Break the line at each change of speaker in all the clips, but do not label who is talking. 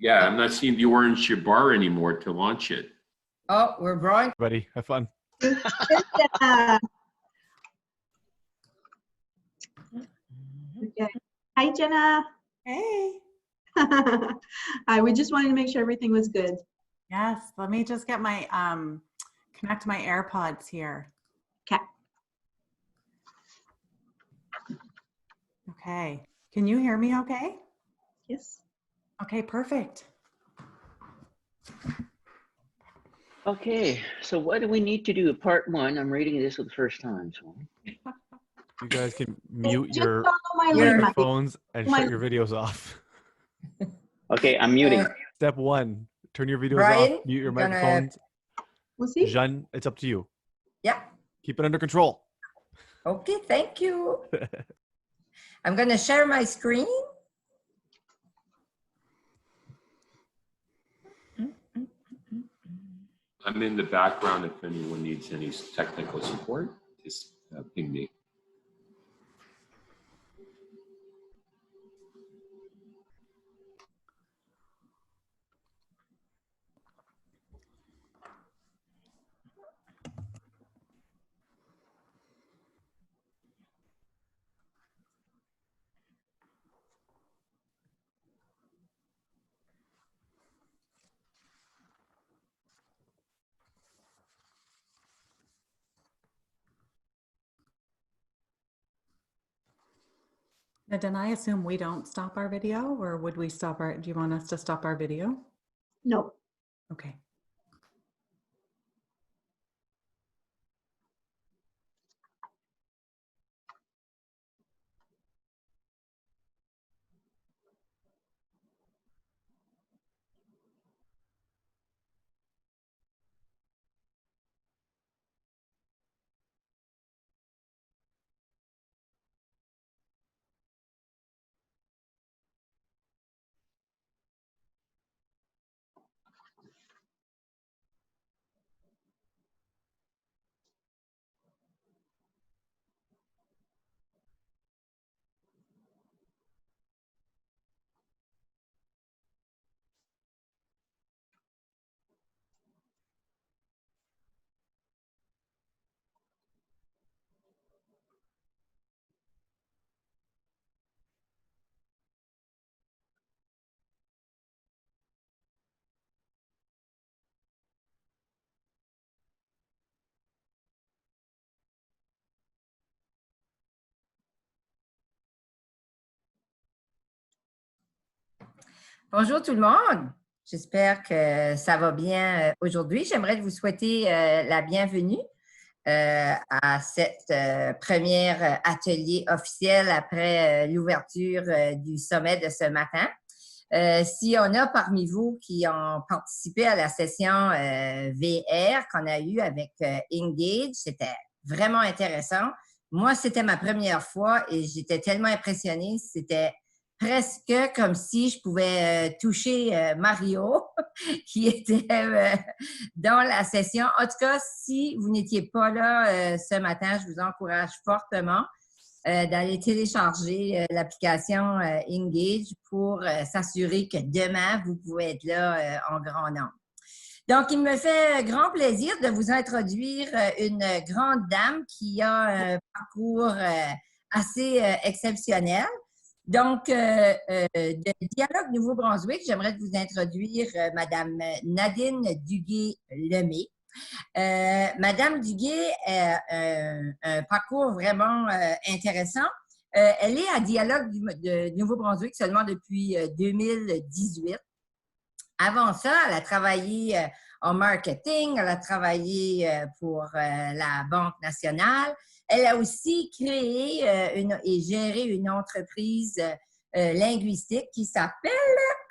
Yeah, I'm not seeing the orange bar anymore to launch it.
Oh, we're drawing.
Buddy, have fun.
Okay. Hi, Jenna.
Hey.
Hi, we just wanted to make sure everything was good.
Yes, let me just get my connect my AirPods here.
Okay.
Okay. Can you hear me okay?
Yes.
Okay, perfect.
Okay, so what do we need to do? Part one, I'm reading this for the first time. So.
You guys can mute
Just
your
follow my lead, Mike.
microphones and shut your videos off.
Okay, I'm muting.
Step one, turn your videos
Brian,
off, mute your
gonna-
microphones.
We'll see.
Jeanne, it's up to you.
Yeah.
Keep it under control.
Okay, thank you. I'm going to share my screen.
I'm in the background if anyone needs any technical support. Just ping me.
Now, did I assume we don't stop our video, or would we stop our, do you want us to stop our video?
No.
Okay.
Bonjour tout le monde. J'espère que ça va bien aujourd'hui. J'aimerais vous souhaiter la bienvenue à cette première atelier officiel après l'ouverture du sommet de ce matin. Si on a parmi vous qui ont participé à la session VR qu'on a eue avec Engage, c'était vraiment intéressant. Moi, c'était ma première fois et j'étais tellement impressionnée. C'était presque comme si je pouvais toucher Mario qui était dans la session. En tout cas, si vous n'étiez pas là ce matin, je vous encourage fortement d'aller télécharger l'application Engage pour s'assurer que demain, vous pouvez être là en grand nombre. Donc, il me fait grand plaisir de vous introduire une grande dame qui a un parcours assez exceptionnel. Donc, de Dialogue Nouveau-Brunswick, j'aimerais vous introduire Madame Nadine Duguay-Lemay. Madame Duguay a un parcours vraiment intéressant. Elle est à Dialogue de Nouveau-Brunswick seulement depuis 2018. Avant ça, elle a travaillé en marketing, elle a travaillé pour la Banque nationale. Elle a aussi créé et géré une entreprise linguistique qui s'appelle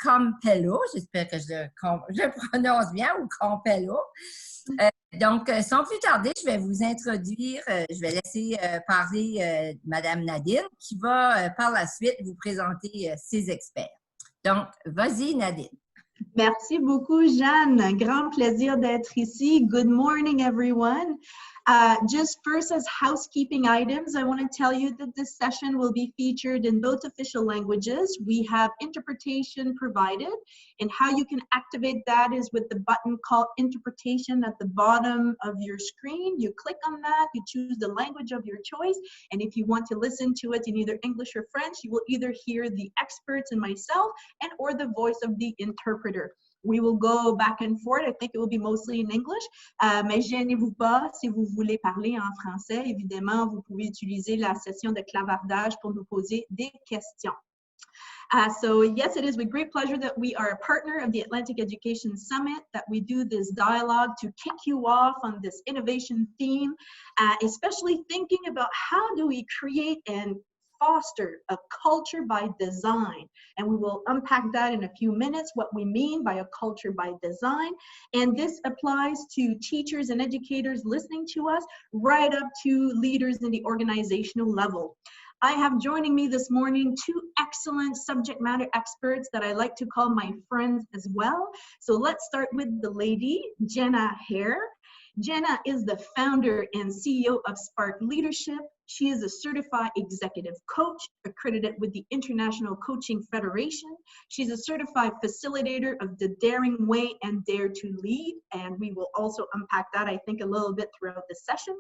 Compello. J'espère que je le prononce bien, ou Compello. Donc, sans plus tarder, je vais vous introduire, je vais laisser parler Madame Nadine qui va par la suite vous présenter ses experts. Donc, vas-y Nadine.
Merci beaucoup, Jeanne. Un grand plaisir d'être ici. Good morning, everyone. Just first as housekeeping items, I want to tell you that this session will be featured in both official languages. We have interpretation provided, and how you can activate that is with the button called interpretation at the bottom of your screen. You click on that, you choose the language of your choice, and if you want to listen to it in either English or French, you will either hear the experts and myself and or the voice of the interpreter. We will go back and forth. I think it will be mostly in English. Mais gênez-vous pas, si vous voulez parler en français, évidemment, vous pouvez utiliser la session de clavardage pour nous poser des questions. So yes, it is with great pleasure that we are a partner of the Atlantic Education Summit, that we do this dialogue to kick you off on this innovation theme, especially thinking about how do we create and foster a culture by design. And we will unpack that in a few minutes, what we mean by a culture by design. And this applies to teachers and educators listening to us, right up to leaders in the organizational level. I have joining me this morning two excellent subject matter experts that I like to call my friends as well. So let's start with the lady, Janna Hare. Janna is the founder and CEO of Spark Leadership. She is a certified executive coach accredited with the International Coaching Federation. She's a certified facilitator of the Daring Way and Dare to Lead. And we will also unpack that, I think, a little bit throughout the session.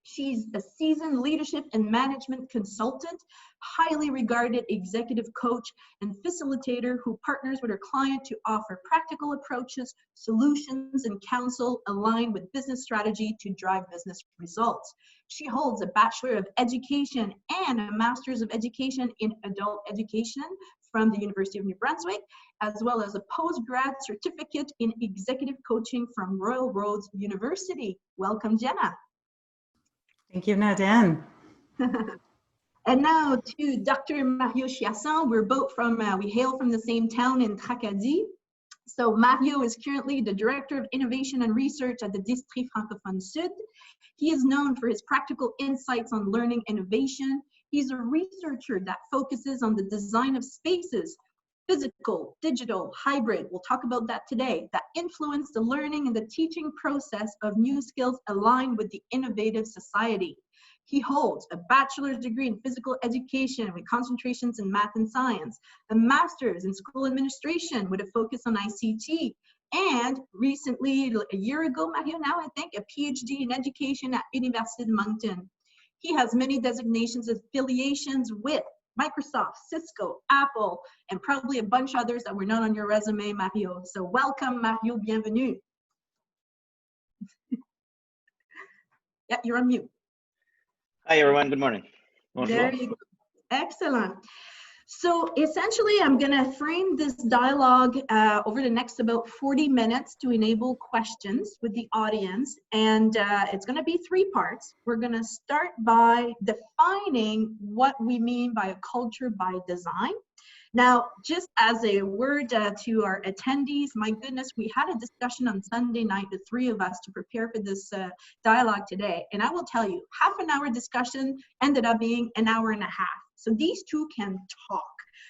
She's a seasoned leadership and management consultant, highly regarded executive coach and facilitator who partners with her client to offer practical approaches, solutions, and counsel aligned with business strategy to drive business results. She holds a Bachelor of Education and a Master's of Education in Adult Education from the University of New Brunswick, as well as a postgrad certificate in executive coaching from Royal Roads University. Welcome, Janna.
Thank you, Nadine.
And now to Dr. Mario Chiasson. We're both from, we hail from the same town in Tracadie. So Mario is currently the Director of Innovation and Research at the District Francophone Sud. He is known for his practical insights on learning innovation. He's a researcher that focuses on the design of spaces, physical, digital, hybrid, we'll talk about that today, that influence the learning and the teaching process of new skills aligned with the innovative society. He holds a bachelor's degree in physical education with concentrations in math and science, a master's in school administration with a focus on ICT, and recently, a year ago, Mario, now I think, a PhD in education at Université de Moncton. He has many designations, affiliations with Microsoft, Cisco, Apple, and probably a bunch others that were not on your resume, Mario. So welcome, Mario, bienvenue. Yeah, you're on mute.
Hi, everyone. Good morning.
There you go. Excellent. So essentially, I'm going to frame this dialogue over the next about 40 minutes to enable questions with the audience. And it's going to be three parts. We're going to start by defining what we mean by a culture by design. Now, just as a word to our attendees, my goodness, we had a discussion on Sunday night, the three of us, to prepare for this dialogue today. And I will tell you, half an hour discussion ended up being an hour and a half. So these two can talk.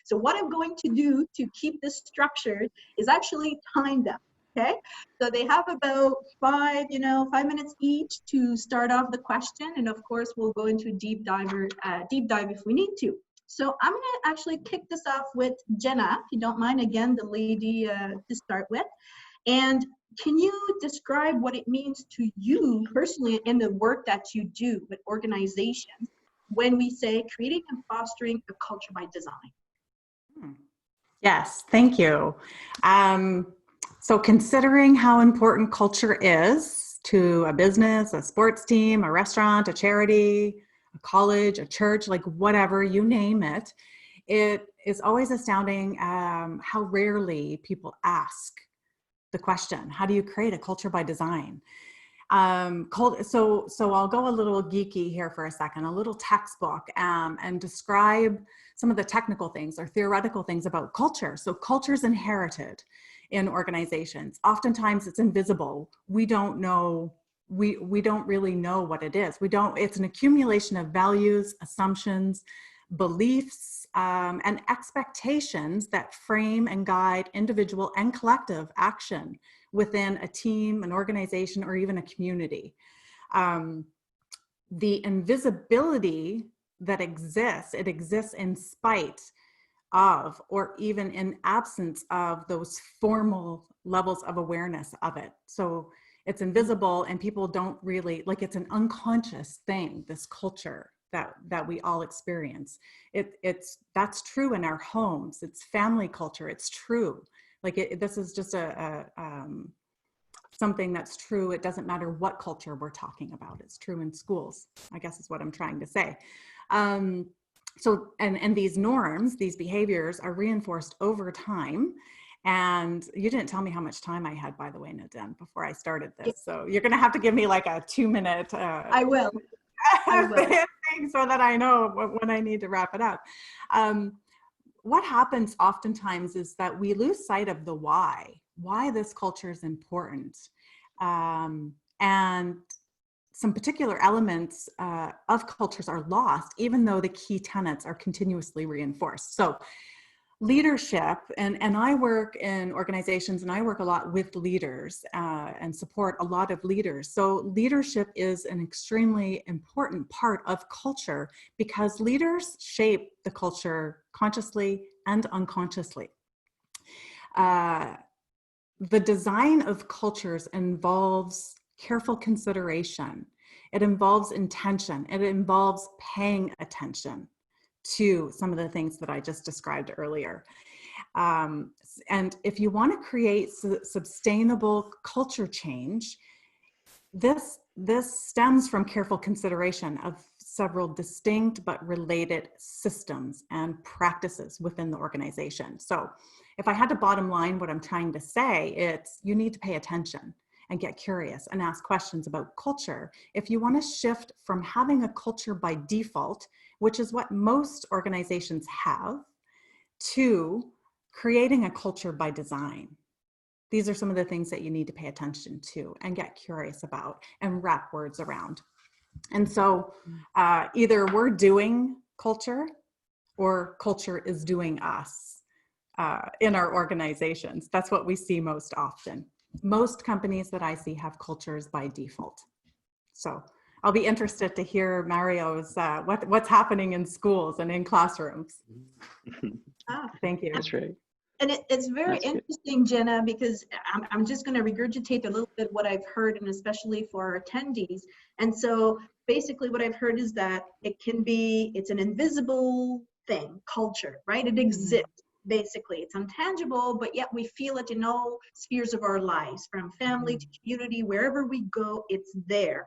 So what I'm going to do to keep this structured is actually time them, okay? So they have about 5 minutes each to start off the question. And of course, we'll go into deep dive if we need to. So I'm going to actually kick this off with Janna, if you don't mind, again, the lady to start with. And can you describe what it means to you personally in the work that you do with organizations when we say creating and fostering a culture by design?
Yes, thank you. So considering how important culture is to a business, a sports team, a restaurant, a charity, a college, a church, like whatever, you name it, it is always astounding how rarely people ask the question, how do you create a culture by design? So I'll go a little geeky here for a second, a little textbook, and describe some of the technical things or theoretical things about culture. So culture is inherited in organizations. Oftentimes it's invisible. We don't know, we don't really know what it is. It's an accumulation of values, assumptions, beliefs, and expectations that frame and guide individual and collective action within a team, an organization, or even a community. The invisibility that exists, it exists in spite of, or even in absence of, those formal levels of awareness of it. So it's invisible and people don't really, like, it's an unconscious thing, this culture that we all experience. That's true in our homes. It's family culture. It's true. Like this is just something that's true. It doesn't matter what culture we're talking about. It's true in schools, I guess is what I'm trying to say. So, and these norms, these behaviors are reinforced over time. And you didn't tell me how much time I had, by the way, Nadine, before I started this. So you're going to have to give me like a 2-minute.
I will.
Thing so that I know when I need to wrap it up. What happens oftentimes is that we lose sight of the why this culture is important. And some particular elements of cultures are lost, even though the key tenets are continuously reinforced. So leadership, and I work in organizations and I work a lot with leaders and support a lot of leaders. So leadership is an extremely important part of culture because leaders shape the culture consciously and unconsciously. The design of cultures involves careful consideration. It involves intention. It involves paying attention to some of the things that I just described earlier. And if you want to create sustainable culture change, this stems from careful consideration of several distinct but related systems and practices within the organization. So if I had to bottom line what I'm trying to say, it's you need to pay attention and get curious and ask questions about culture. If you want to shift from having a culture by default, which is what most organizations have, to creating a culture by design. These are some of the things that you need to pay attention to and get curious about and wrap words around. And so either we're doing culture or culture is doing us in our organizations. That's what we see most often. Most companies that I see have cultures by default. So I'll be interested to hear Mario's what's happening in schools and in classrooms. Thank you.
That's right.
And it's very interesting, Jenna, because I'm just going to regurgitate a little bit what I've heard, and especially for our attendees. And so basically what I've heard is that it's an invisible thing, culture, right? It exists. Basically, it's intangible, but yet we feel it in all spheres of our lives, from family to community, wherever we go, it's there.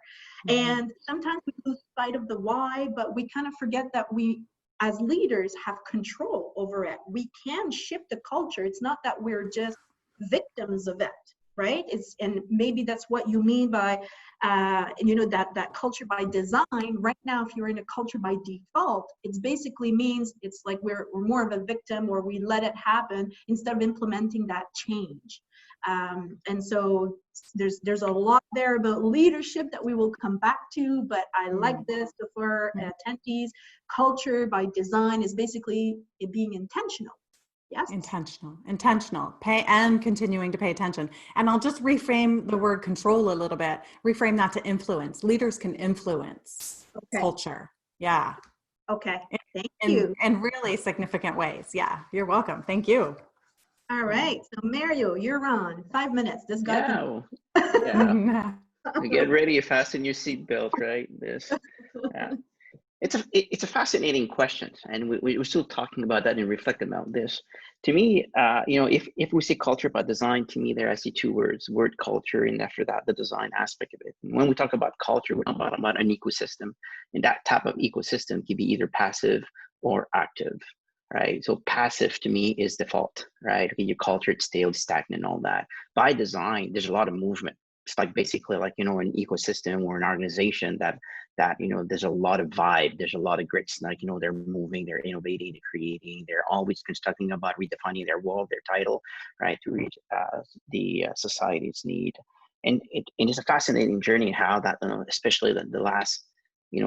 And sometimes we lose sight of the why, but we kind of forget that we, as leaders, have control over it. We can shift the culture. It's not that we're just victims of it, right? And maybe that's what you mean by, that culture by design. Right now, if you're in a culture by default, it basically means it's like we're more of a victim, or we let it happen instead of implementing that change. And so there's a lot there about leadership that we will come back to, but I like this. So for attendees, culture by design is basically it being intentional. Yes. Intentional, pay and continuing to pay attention. And I'll just reframe the word control a little bit, reframe that to influence. Leaders can influence culture. Yeah. Okay. Thank you. In really significant ways. Yeah. You're welcome. Thank you. All right. So Mario, you're on. 5 minutes. This guy can...
Yeah. Get ready, fasten your seatbelt, right? It's a fascinating question, and we're still talking about that and reflecting about this. To me, if we say culture by design, to me, I see two words: word culture, and after that, the design aspect of it. And when we talk about culture, we're talking about an ecosystem, and that type of ecosystem can be either passive or active, right? So passive to me is default, right? Okay, your culture, it's stale, stagnant, and all that. By design, there's a lot of movement. It's like basically like, an ecosystem or an organization that there's a lot of vibe, there's a lot of grit, like, they're moving, they're innovating, they're creating, they're always constructing about redefining their world, their title, right, to reach the society's need. And it's a fascinating journey how that, especially the last,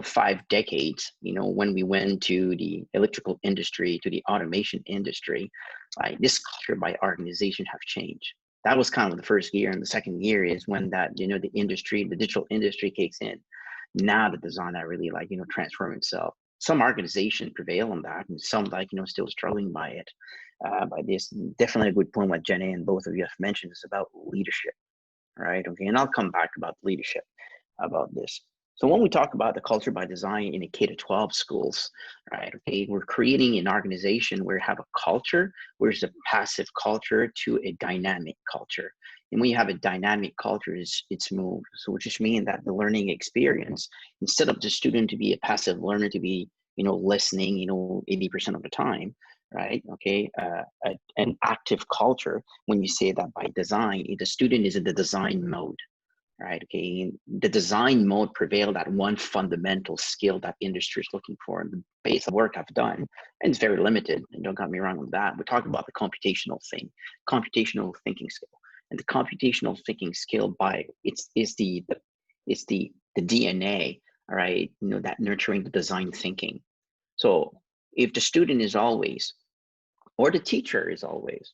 5 decades, when we went to the electrical industry, to the automation industry, this culture by organization have changed. That was kind of the first year, and the second year is when that, you know, the digital industry kicks in. Now the design that really like, you know, transform itself. Some organizations prevail on that, and some like, you know, still struggling by it. By this, definitely a good point what Jenny and both of you have mentioned is about leadership, right? Okay, and I'll come back about leadership about this. So when we talk about the culture by design in a K-12 schools, right? Okay, we're creating an organization where you have a culture, where it's a passive culture to a dynamic culture. And when you have a dynamic culture, it's moved. So which just means that the learning experience, instead of the student to be a passive learner, to be, you know, listening, you know, 80% of the time, right? Okay, an active culture. When you say that by design, the student is in the design mode. Right. Okay. The design mode prevailed at one fundamental skill that industry is looking for. And the base of work I've done, and it's very limited. And don't get me wrong on that. We're talking about the computational thinking skill. And the computational thinking skill it's the DNA. All right. You know, that nurturing the design thinking. So if the student is always, or the teacher is always,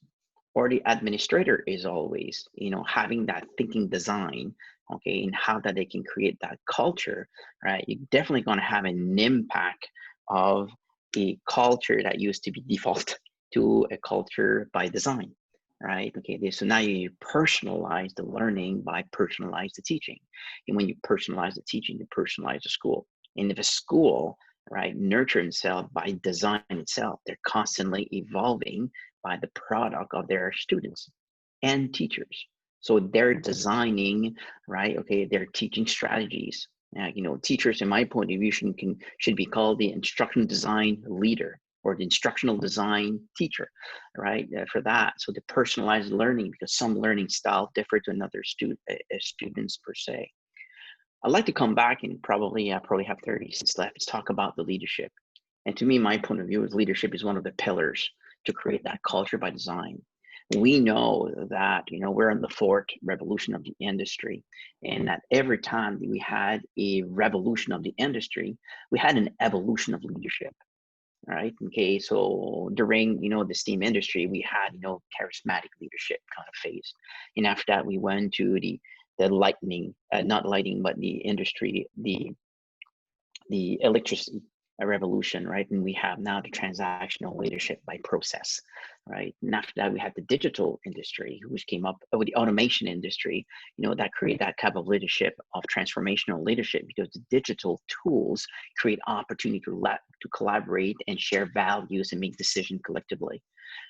or the administrator is always, you know, having that thinking design, okay, and how that they can create that culture, right? You're definitely going to have an impact of a culture that used to be default to a culture by design, right? Okay, so now you personalize the learning by personalize the teaching. And when you personalize the teaching, you personalize the school. And if a school, right, nurture itself by design itself, they're constantly evolving by the product of their students and teachers. So they're designing, right? Okay, they're teaching strategies. You know, teachers, in my point of view, should be called the instructional design leader or the instructional design teacher, right? For that, so the personalized learning, because some learning style differ to another students per se. I'd like to come back and probably have 30 seconds left. Let's talk about the leadership. And to me, my point of view is leadership is one of the pillars to create that culture by design. We know that, you know, we're in the fourth revolution of the industry, and that every time that we had a revolution of the industry, we had an evolution of leadership, right? Okay, so during, you know, the steam industry, we had, you know, charismatic leadership kind of phase. And after that, we went to the lightning, not lighting, but the industry, the electricity revolution, right? And we have now the transactional leadership by process, right? And after that, we had the digital industry, which came up with the automation industry, you know, that create that type of leadership of transformational leadership, because the digital tools create opportunity to collaborate and share values and make decisions collectively.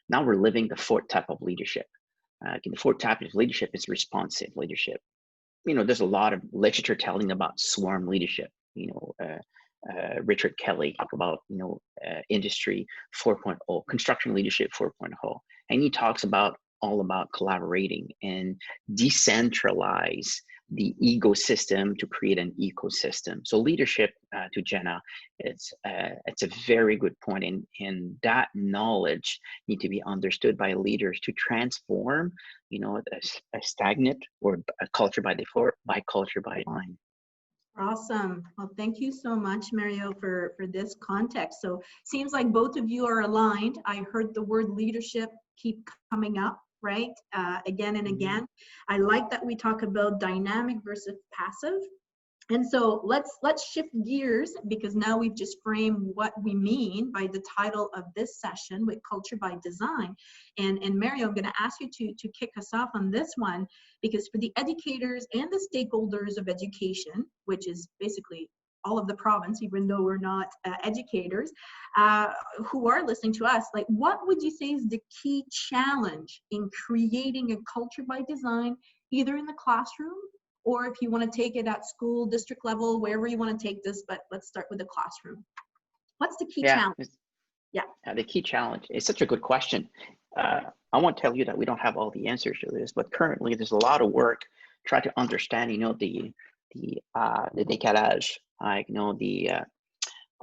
Now we're living the fourth type of leadership. The fourth type of leadership is responsive leadership. You know, there's a lot of literature telling about swarm leadership. You know, Richard Kelly talk about, you know, industry 4.0, construction leadership 4.0, and he talks about all about collaborating and decentralize the ecosystem to create an ecosystem. So leadership, to Jenna, it's a very good point, and that knowledge need to be understood by leaders to transform, you know, a stagnant or a culture by default by culture by design.
Awesome. Well, thank you so much, Mario, for this context. So seems like both of you are aligned. I heard the word leadership keep coming up, right? Again and again. I like that we talk about dynamic versus passive. And so let's shift gears, because now we've just framed what we mean by the title of this session with culture by design. And Mario, I'm going to ask you to kick us off on this one, because for the educators and the stakeholders of education, which is basically all of the province, even though we're not educators, who are listening to us, like, what would you say is the key challenge in creating a culture by design, either in the classroom, or if you want to take it at school, district level, wherever you want to take this, but let's start with the classroom. What's the key challenge?
The key challenge is such a good question. I won't tell you that we don't have all the answers to this, but currently there's a lot of work trying to understand, you know, the décalage, like, you know,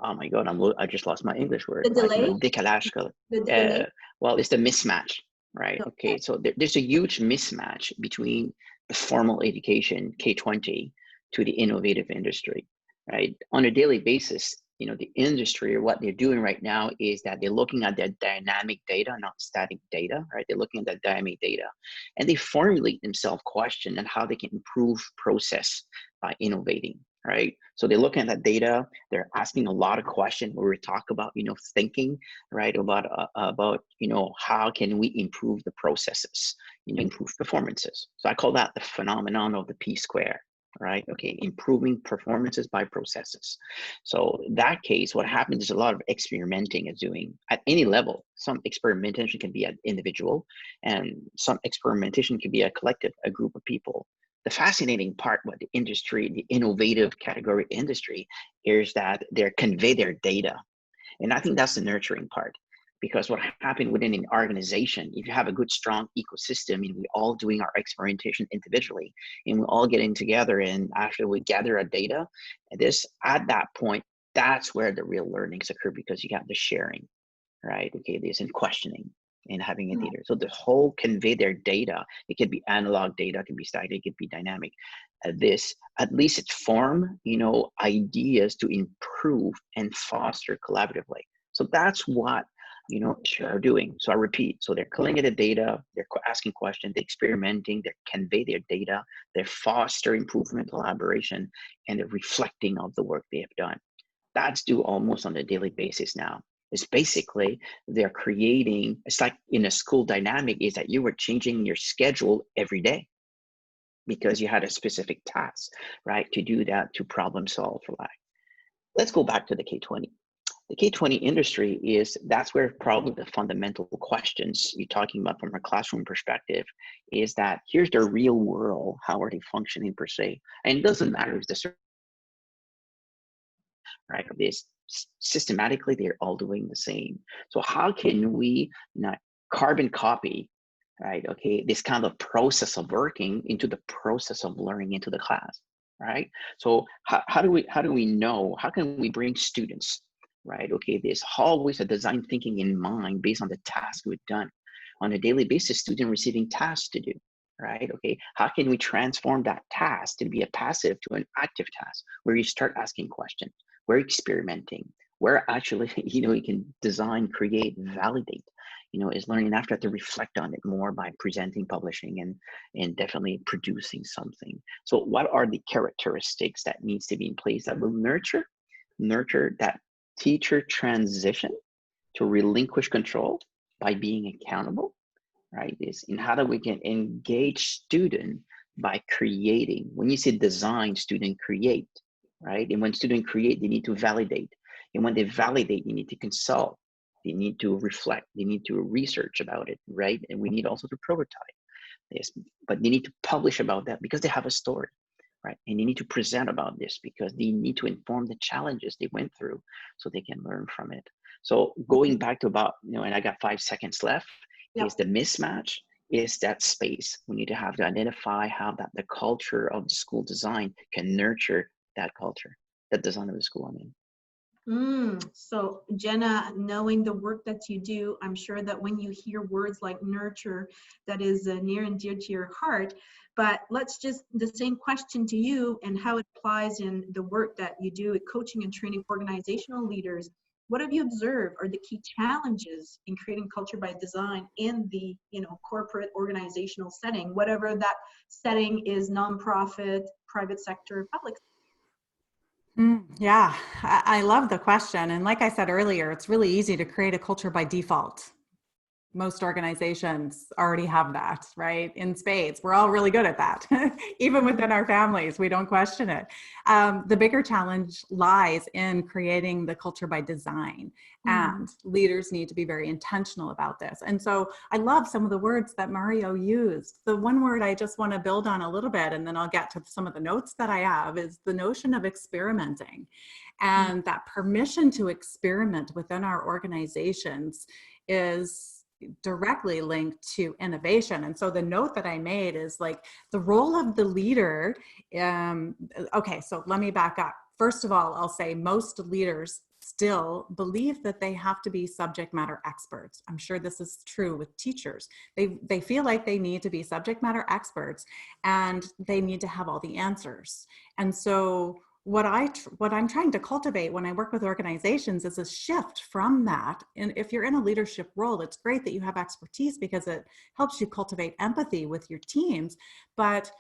oh my God, I just lost my English word.
The delay?
Like, you know, décalage. Well, it's the mismatch, right? Okay, so there's a huge mismatch between the formal education, K-20, to the innovative industry, right? On a daily basis, the industry, or what they're doing right now is that they're looking at their dynamic data, not static data, right? They're looking at that dynamic data, and they formulate themselves questions on how they can improve process by innovating, right? So they're looking at that data, they're asking a lot of questions where we talk about, thinking, right? About, how can we improve the processes, improve performances. So I call that the phenomenon of the P square. Right? Okay, improving performances by processes. So in that case, what happens is a lot of experimenting is doing at any level. Some experimentation can be an individual, and some experimentation can be a collective, a group of people. The fascinating part with the industry, the innovative category industry, is that they convey their data. And I think that's the nurturing part. Because what happened within an organization, if you have a good, strong ecosystem, and we're all doing our experimentation individually, and we're all getting together, and after we gather our data, at that point, that's where the real learnings occur, because you got the sharing, right? Okay, there's in questioning and having a data. So the whole convey their data, it could be analog data, it could be static, it could be dynamic. At least it form, ideas to improve and foster collaboratively. So that's what are doing. So I repeat, so they're collecting the data, they're asking questions, they're experimenting, they convey their data, they foster improvement, collaboration, and they're reflecting of the work they have done. That's due almost on a daily basis now. It's basically they're creating, it's like in a school dynamic, is that you were changing your schedule every day because you had a specific task, right, to do that, to problem solve for that. Let's go back to the K-20. The K-20 industry that's where probably the fundamental questions you're talking about from a classroom perspective is that here's the real world, how are they functioning per se? And it doesn't matter if this, right? Systematically, they're all doing the same. So how can we not carbon copy, right? Okay, this kind of process of working into the process of learning into the class, right? So how do we know, how can we bring students, right? Okay, there's always a design thinking in mind based on the task we've done. On a daily basis, student receiving tasks to do, right? Okay, how can we transform that task to be a passive to an active task where you start asking questions, we're experimenting, where actually, you can design, create, validate, is learning after to reflect on it more by presenting, publishing, and definitely producing something. So what are the characteristics that needs to be in place that will nurture that teacher transition to relinquish control by being accountable, right? And how do we can engage student by creating? When you say design, student create, right? And when student create, they need to validate. And when they validate, you need to consult. They need to reflect. They need to research about it, right? And we need also to prototype this, but they need to publish about that because they have a story. Right. And they need to present about this because they need to inform the challenges they went through so they can learn from it. So going back to about, and I got 5 seconds left, is the mismatch, is that space. We need to have to identify how that the culture of the school design can nurture that culture, that design of the school, I mean.
So Janna, knowing the work that you do, I'm sure that when you hear words like nurture, that is near and dear to your heart. But let's just, the same question to you and how it applies in the work that you do at coaching and training organizational leaders. What have you observed are the key challenges in creating culture by design in the corporate organizational setting, whatever that setting is, nonprofit, private sector, public sector?
Yeah, I love the question. And like I said earlier, it's really easy to create a culture by default. Most organizations already have that, right? In spades. We're all really good at that. Even within our families, we don't question it. The bigger challenge lies in creating the culture by design. And leaders need to be very intentional about this. And so I love some of the words that Mario used. The one word I just want to build on a little bit, and then I'll get to some of the notes that I have, is the notion of experimenting. And that permission to experiment within our organizations is directly linked to innovation. And so the note that I made is like the role of the leader. Okay, so let me back up. First of all, I'll say most leaders still believe that they have to be subject matter experts. I'm sure this is true with teachers. They feel like they need to be subject matter experts and they need to have all the answers. And so what I'm trying to cultivate when I work with organizations is a shift from that. And if you're in a leadership role, it's great that you have expertise because it helps you cultivate empathy with your teams. But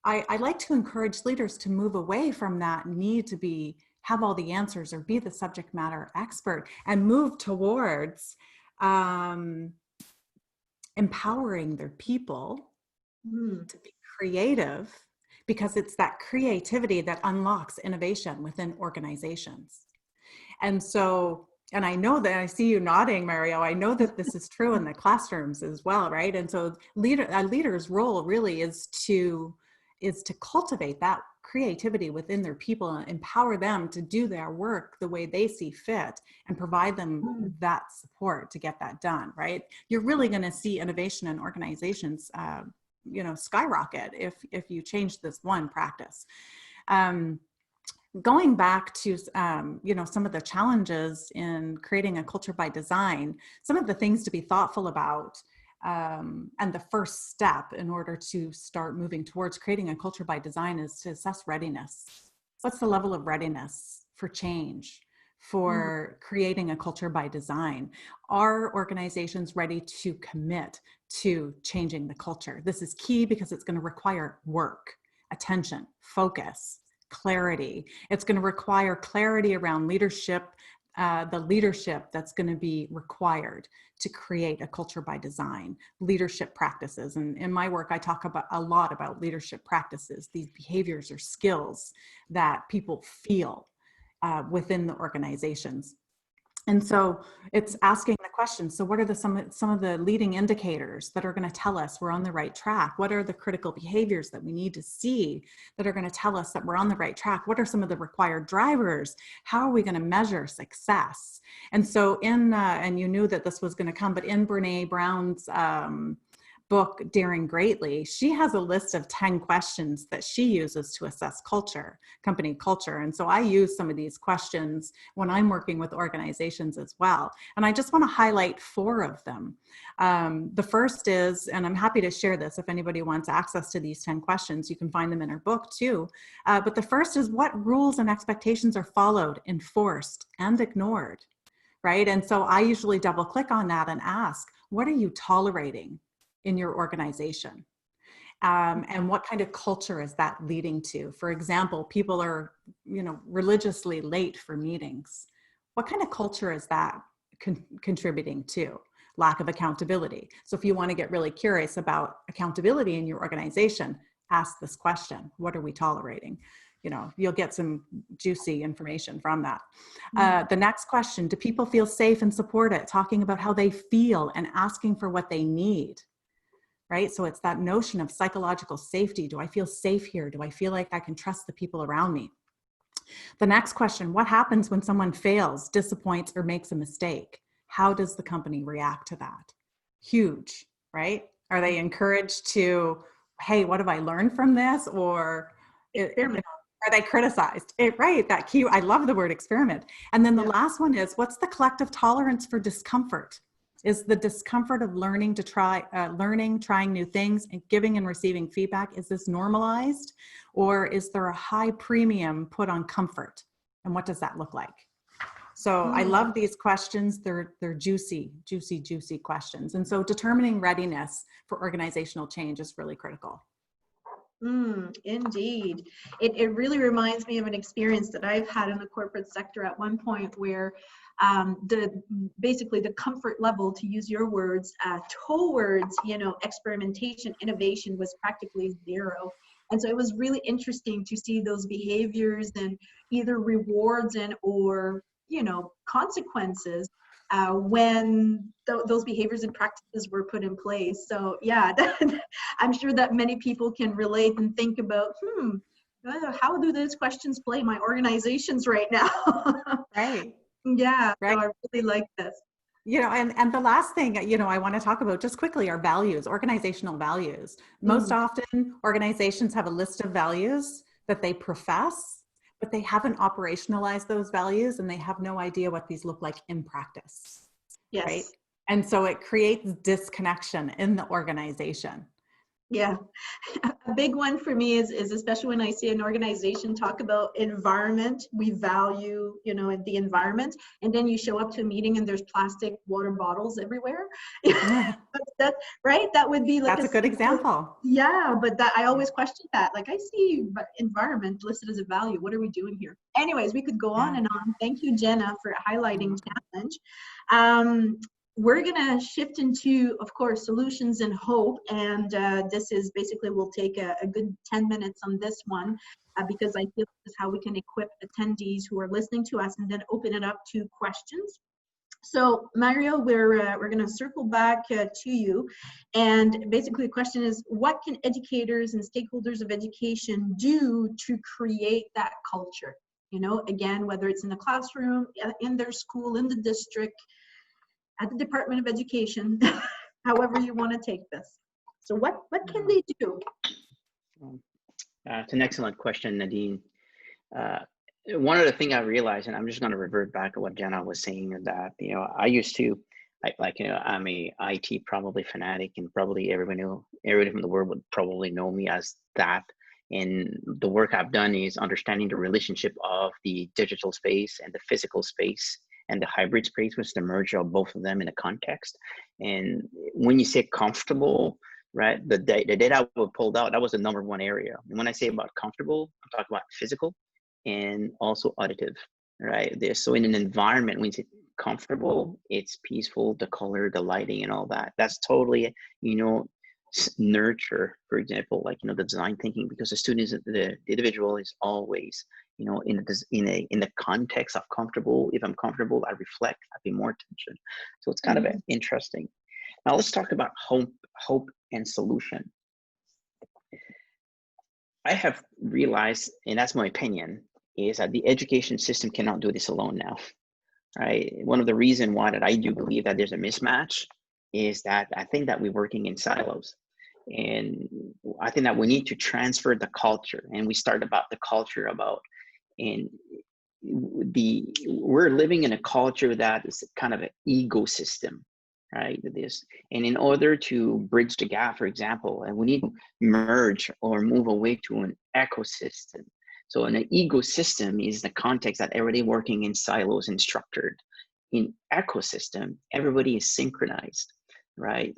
I like to encourage leaders to move away from that need to have all the answers or be the subject matter expert, and move towards empowering their people to be creative, because it's that creativity that unlocks innovation within organizations. And so, and I know that, I see you nodding, Mario, I know that this is true in the classrooms as well, right? And so a leader's role really is to cultivate that creativity within their people and empower them to do their work the way they see fit, and provide them that support to get that done, right? You're really going to see innovation in organizations skyrocket if you change this one practice. Going back to some of the challenges in creating a culture by design, some of the things to be thoughtful about, and the first step in order to start moving towards creating a culture by design is to assess readiness. What's the level of readiness for change, for creating a culture by design? Are organizations ready to commit to changing the culture? This is key because it's going to require work, attention, focus, clarity. It's going to require clarity around leadership, the leadership that's going to be required to create a culture by design, leadership practices. And in my work, I talk a lot about leadership practices, these behaviors or skills that people feel within the organizations. And so it's asking the question, so what are some of the leading indicators that are going to tell us we're on the right track? What are the critical behaviors that we need to see that are going to tell us that we're on the right track? What are some of the required drivers? How are we going to measure success? And so and you knew that this was going to come, but in Brene Brown's book, Daring Greatly, she has a list of 10 questions that she uses to assess culture, company culture. And so I use some of these questions when I'm working with organizations as well. And I just want to highlight 4 of them. The first is, and I'm happy to share this if anybody wants access to these 10 questions, you can find them in her book too. But the first is, what rules and expectations are followed, enforced, and ignored, right? And so I usually double click on that and ask, what are you tolerating in your organization? And what kind of culture is that leading to? For example, people are, religiously late for meetings. What kind of culture is that contributing to? Lack of accountability. So if you want to get really curious about accountability in your organization, ask this question: what are we tolerating? You'll get some juicy information from that. The next question: do people feel safe and supported? Talking about how they feel and asking for what they need. Right? So it's that notion of psychological safety. Do I feel safe here? Do I feel like I can trust the people around me? The next question: what happens when someone fails, disappoints, or makes a mistake? How does the company react to that? Huge, right? Are they encouraged to, hey, what have I learned from this? Or are they criticized? Right, that key. I love the word experiment. And then the last one is, what's the collective tolerance for discomfort? Is the discomfort of learning, trying new things, and giving and receiving feedback, is this normalized? Or is there a high premium put on comfort? And what does that look like? So I love these questions. They're juicy, juicy, juicy questions. And so determining readiness for organizational change is really critical.
Indeed. It really reminds me of an experience that I've had in the corporate sector at one point, where basically the comfort level, to use your words, towards experimentation, innovation, was practically 0. And so it was really interesting to see those behaviors and either rewards or consequences when those behaviors and practices were put in place. So yeah, I'm sure that many people can relate and think about, how do those questions play my organizations right now?
Right.
Yeah,
right.
So I really like this.
And the last thing, I want to talk about just quickly are values, organizational values. Most often organizations have a list of values that they profess, but they haven't operationalized those values and they have no idea what these look like in practice.
Yes.
Right? And so it creates disconnection in the organization.
Yeah, a big one for me is especially when I see an organization talk about environment, we value, you know, the environment, and then you show up to a meeting and there's plastic water bottles everywhere. That, right? That would be like
That's a good example.
Yeah, but that I always question that. Like, I see environment listed as a value. What are we doing here? Anyways, we could go on and on. Thank you, Jenna, for highlighting challenge. We're going to shift into, of course, solutions and hope. And this is basically, we'll take a good 10 minutes on this one because I feel this is how we can equip attendees who are listening to us and then open it up to questions. So Mario, we're going to circle back to you. And basically the question is, what can educators and stakeholders of education do to create that culture? You know, again, whether it's in the classroom, in their school, in the district, at the Department of Education, however you want to take this. So what can they do?
It's an excellent question, Nadine. One of the things I realized, and I'm just going to revert back to what Jenna was saying, is that, you know, I used to, I'm a IT probably fanatic, and probably everybody from the world would probably know me as that. And the work I've done is understanding the relationship of the digital space and the physical space and the hybrid space, which is the merger of both of them in a context. And when you say comfortable, right, the data I pulled out, that was the number one area. And when I say about comfortable, I'm talking about physical and also auditive, right? So in an environment, when you say comfortable, it's peaceful, the color, the lighting, and all that. That's totally, you know, nurture, for example, like, you know, the design thinking, because the student is the individual is always, you know, in the context of comfortable. If I'm comfortable, I reflect, I pay more attention. So it's kind of interesting. Now let's talk about hope and solution. I have realized, and that's my opinion, is that the education system cannot do this alone now, right? One of the reasons why that I do believe that there's a mismatch is that I think that we're working in silos. And I think that we need to transfer the culture, and we start about the culture about, and we're living in a culture that is kind of an ecosystem, right? And in order to bridge the gap, for example, and we need to merge or move away to an ecosystem. So an ecosystem is the context that everybody working in silos and structured. In ecosystem, everybody is synchronized, right?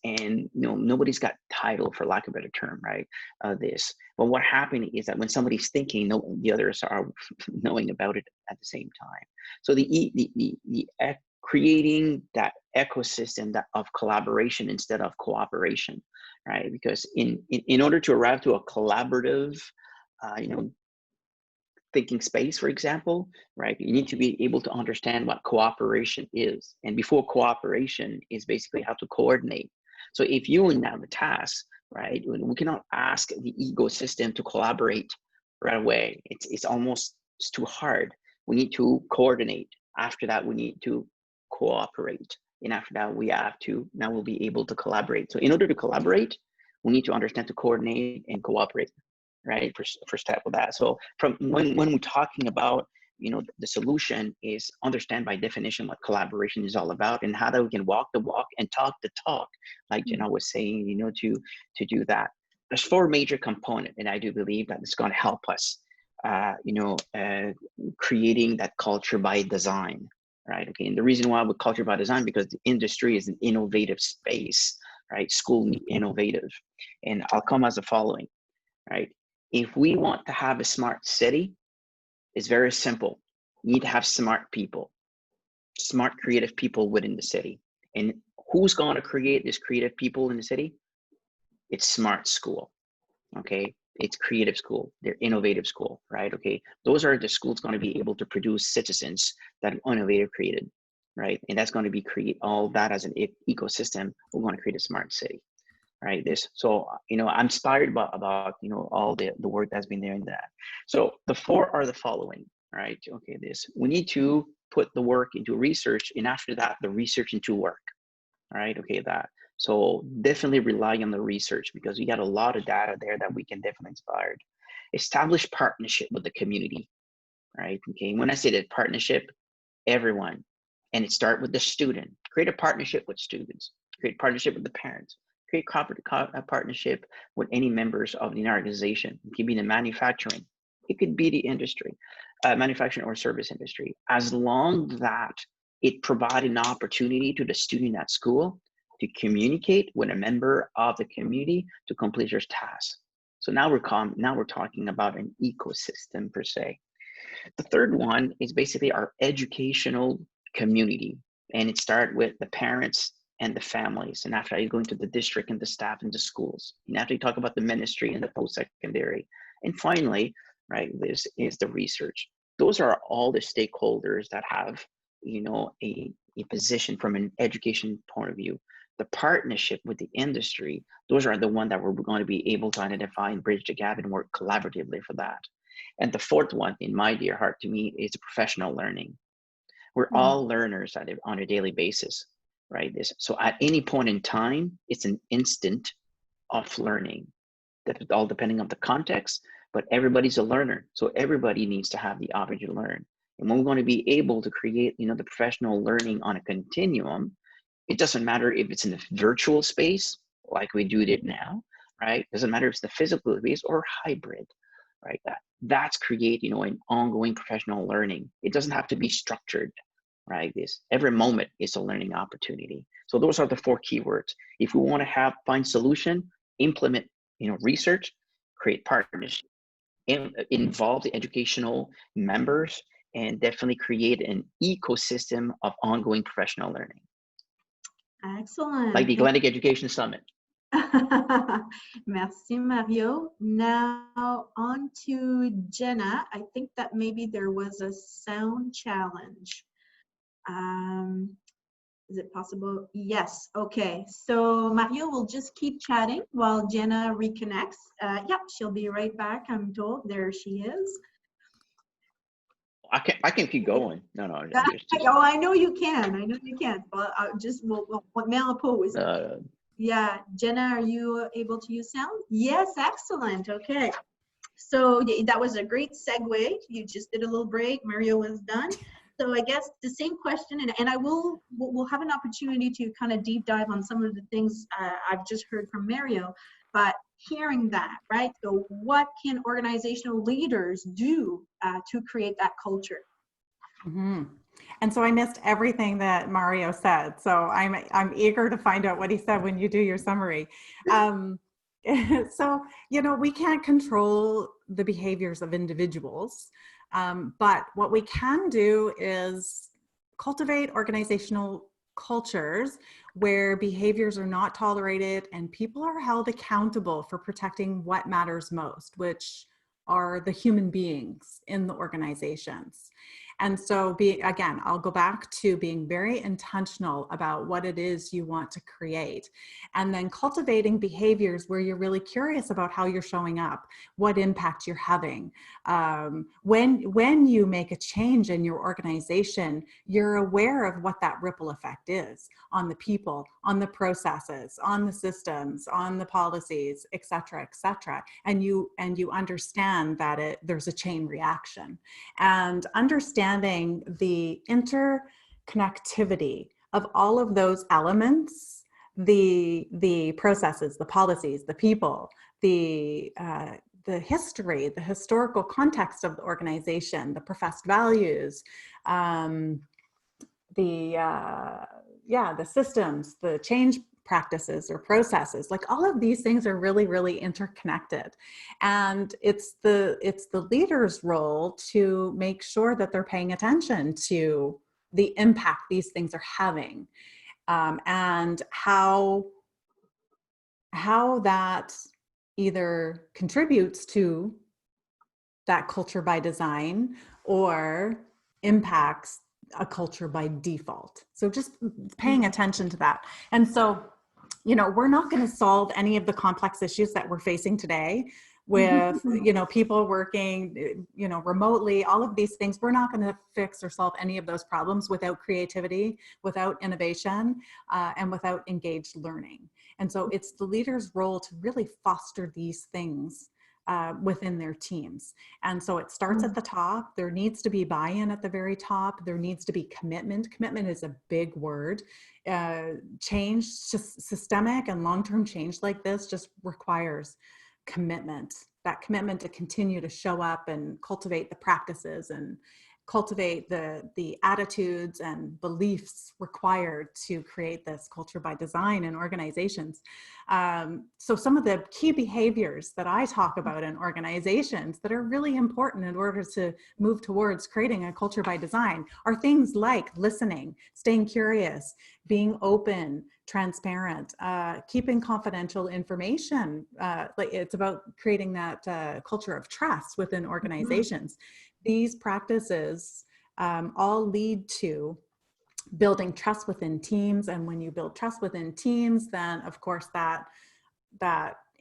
And you know, nobody's got title, for lack of a better term, right? But what happened is that when somebody's thinking, the others are knowing about it at the same time. So creating that ecosystem of collaboration instead of cooperation, right? Because in order to arrive to a collaborative, you know, thinking space, for example, right, you need to be able to understand what cooperation is. And before cooperation is basically how to coordinate. So if you have a task, right, we cannot ask the ecosystem to collaborate right away. It's too hard. We need to coordinate. After that, we need to cooperate. And after that, now we'll be able to collaborate. So in order to collaborate, we need to understand to coordinate and cooperate, right? First step of that. So from when we're talking about, you know, the solution is understand by definition what collaboration is all about, and how that we can walk the walk and talk the talk, like Jenna was saying, you know, to do that. There's 4 major components, and I do believe that it's going to help us, creating that culture by design, right? Okay, and the reason why with culture by design, because the industry is an innovative space, right? School need innovative, and I'll come as the following, right? If we want to have a smart city, it's very simple. You need to have smart people, smart creative people within the city. And who's going to create this creative people in the city? It's smart school, okay? It's creative school, they're innovative school, right? Okay, those are the schools going to be able to produce citizens that are innovative, created, right? And that's going to be create all that as an ecosystem. We're going to create a smart city. Right, so, you know, I'm inspired about you know, all the work that's been there in that. So the 4 are the following, right? Okay, we need to put the work into research, and after that, the research into work. All right, okay, so definitely rely on the research, because we got a lot of data there that we can definitely inspire. Establish partnership with the community, right? Okay, when I say that partnership, everyone, and it start with the student. Create a partnership with students. Create partnership with the parents. create a partnership with any members of the organization. It could be the manufacturing, it could be the industry, manufacturing or service industry, as long that it provides an opportunity to the student at school to communicate with a member of the community to complete their tasks. So now we're talking about an ecosystem per se. The third one is basically our educational community, and it starts with the parents and the families, and after that you go into the district and the staff and the schools, and after you talk about the ministry and the post-secondary, and finally, right, this is the research. Those are all the stakeholders that have, you know, a position from an education point of view. The partnership with the industry, those are the ones that we're going to be able to identify and bridge the gap and work collaboratively for that. And the fourth one, in my dear heart, to me, is professional learning. We're all learners on a daily basis, right? So at any point in time, it's an instant of learning. That's all depending on the context, but everybody's a learner. So everybody needs to have the opportunity to learn. And when we're going to be able to create, you know, the professional learning on a continuum, it doesn't matter if it's in a virtual space, like we do it now, right? It doesn't matter if it's the physical space or hybrid, right? That's create, you know, an ongoing professional learning. It doesn't have to be structured, right? Every moment is a learning opportunity. So those are the 4 keywords. If we want to find solution, implement, you know, research, create partnership, involve the educational members, and definitely create an ecosystem of ongoing professional learning.
Excellent.
Like the Atlantic Education Summit.
Merci, Mario. Now on to Janna. I think that maybe there was a sound challenge. Is it possible? Yes. Okay. So Mario will just keep chatting while Janna reconnects. Yep, she'll be right back, I'm told. There she is.
I can keep going. No.
Oh, I know you can. I know you can. Well, we'll pose. Yeah, Janna, are you able to use sound? Yes, excellent. Okay. So that was a great segue. You just did a little break. Mario was done. So I guess the same question, and we'll have an opportunity to kind of deep dive on some of the things I've just heard from Mario. But hearing that, right? So what can organizational leaders do to create that culture?
Mm-hmm. And so I missed everything that Mario said. So I'm eager to find out what he said when you do your summary. So, you know, we can't control the behaviors of individuals, but what we can do is cultivate organizational cultures where behaviors are not tolerated and people are held accountable for protecting what matters most, which are the human beings in the organizations. And so again, I'll go back to being very intentional about what it is you want to create, and then cultivating behaviors where you're really curious about how you're showing up, what impact you're having. When you make a change in your organization, you're aware of what that ripple effect is on the people, on the processes, on the systems, on the policies, et cetera, and you understand that there's a chain reaction. And understanding the interconnectivity of all of those elements, the processes, the policies, the people, the history, the historical context of the organization, the professed values, the systems, the change practices or processes, like all of these things are really, really interconnected. And it's the leader's role to make sure that they're paying attention to the impact these things are having, and how that either contributes to that culture by design or impacts a culture by default. So just paying attention to that. And so, you know, we're not going to solve any of the complex issues that we're facing today with, you know, people working, you know, remotely, all of these things. We're not going to fix or solve any of those problems without creativity, without innovation, and without engaged learning. And so it's the leader's role to really foster these things within their teams. And so it starts at the top. There needs to be buy-in at the very top. There needs to be commitment. Commitment is a big word. Change, just systemic and long-term change like this just requires commitment. That commitment to continue to show up and cultivate the practices and cultivate the attitudes and beliefs required to create this culture by design in organizations. So some of the key behaviors that I talk about in organizations that are really important in order to move towards creating a culture by design are things like listening, staying curious, being open, transparent, keeping confidential information. Like it's about creating that culture of trust within organizations. These practices all lead to building trust within teams. And when you build trust within teams, then of course that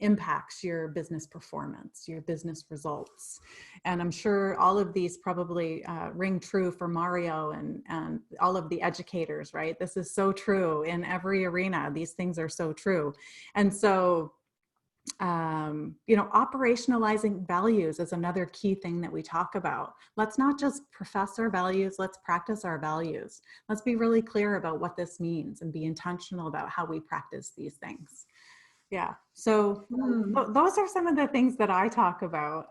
impacts your business performance, your business results. And I'm sure all of these probably ring true for Mario and all of the educators, right? This is so true in every arena. These things are so true. And so operationalizing values is another key thing that we talk about. Let's not just profess our values, let's practice our values. Let's be really clear about what this means and be intentional about how we practice these things. Yeah, so those are some of the things that I talk about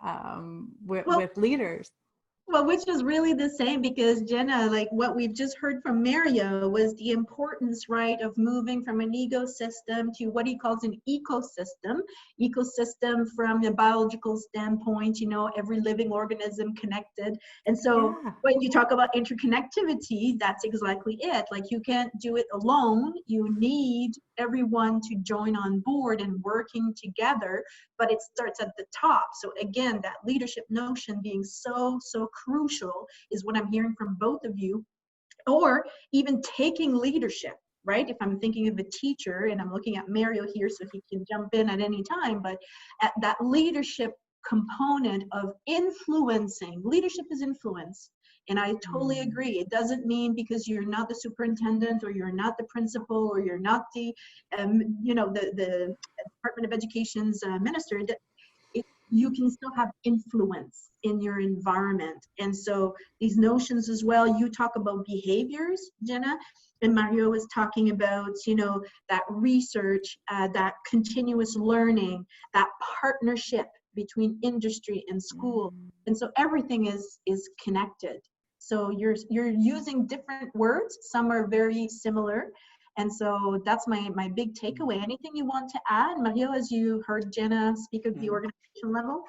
with leaders.
Well, which is really the same, because Janna, like what we've just heard from Mario was the importance, right, of moving from an ecosystem to what he calls an ecosystem from a biological standpoint, every living organism connected. And so when you talk about interconnectivity, that's exactly it. Like you can't do it alone. You need everyone to join on board and working together, but it starts at the top. So again, that leadership notion being so crucial is what I'm hearing from both of you. Or even taking leadership, right? If I'm thinking of a teacher, and I'm looking at Mario here so he can jump in at any time, but at that leadership component of influencing, leadership is influence. And I totally agree. It doesn't mean because you're not the superintendent or you're not the principal or you're not the, the Department of Education's minister, you can still have influence in your environment. And so these notions as well, you talk about behaviors, Janna, and Mario was talking about, that research, that continuous learning, that partnership between industry and school. And so everything is connected. So you're using different words. Some are very similar. And so that's my big takeaway. Anything you want to add, Mario, as you heard Janna speak at the organization level?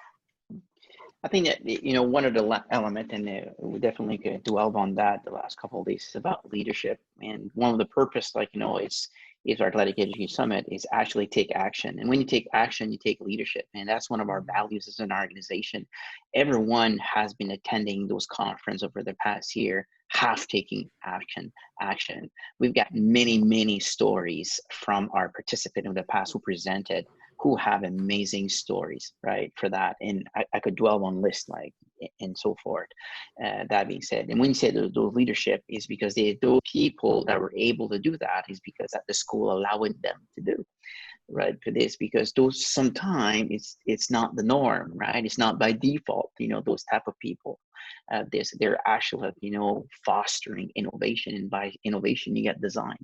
I think that, one of the elements, and we definitely could dwell on that the last couple of days, is about leadership. And one of the purpose, is our Athletic Education Summit, is actually take action. And when you take action, you take leadership. And that's one of our values as an organization. Everyone has been attending those conferences over the past year, have taken action. We've got many stories from our participants in the past who presented, who have amazing stories, right, for that. And I could dwell on lists and so forth. That being said, and when you say those leadership is because those people that were able to do that is because that the school allowed them to do, right, for this, because those sometimes it's not the norm, right? It's not by default, those type of people. They're actually, fostering innovation, and by innovation you get design.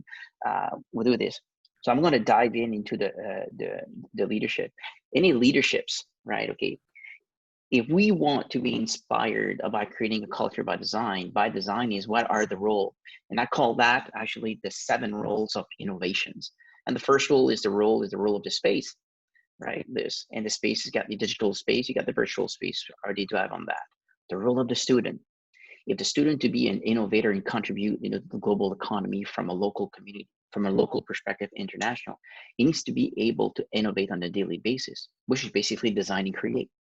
We'll do this. So I'm going to dive into the leadership. Any leaderships, right? Okay. If we want to be inspired by creating a culture by design is what are the roles? And I call that actually the 7 roles of innovations. And the first role is the role of the space, right? And the space has got the digital space, you got the virtual space. Already dive on that. The role of the student. If the student to be an innovator and contribute to the global economy from a local community, from a local perspective, international, he needs to be able to innovate on a daily basis, which is basically design and create,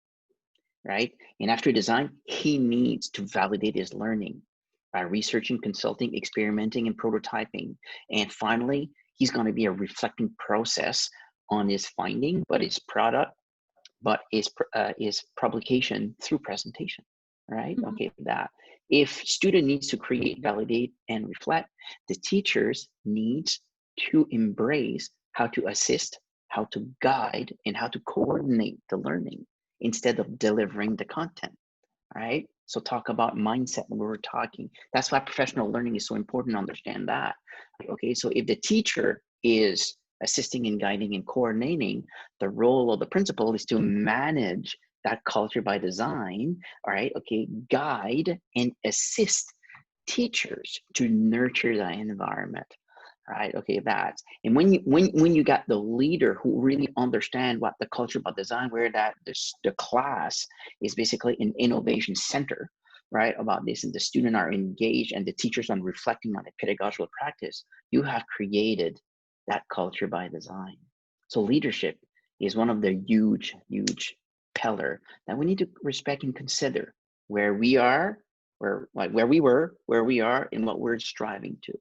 right? And after design, he needs to validate his learning by researching, consulting, experimenting, and prototyping. And finally, he's going to be a reflecting process on his finding, but his product, but his publication through presentation, right? Okay, that. If student needs to create, validate, and reflect, the teachers needs to embrace how to assist, how to guide, and how to coordinate the learning. instead of delivering the content, right? So talk about mindset when we're talking. That's why professional learning is so important to understand that. Okay, so if the teacher is assisting and guiding and coordinating, the role of the principal is to manage that culture by design, all right? Okay, guide and assist teachers to nurture that environment, right? Okay, that's, and when you got the leader who really understand what the culture by design, where that the class is basically an innovation center, right, about this, and the students are engaged and the teachers are reflecting on the pedagogical practice, you have created that culture by design. So leadership is one of the huge pillar that we need to respect and consider where we are, where we were, where we are, and what we're striving to,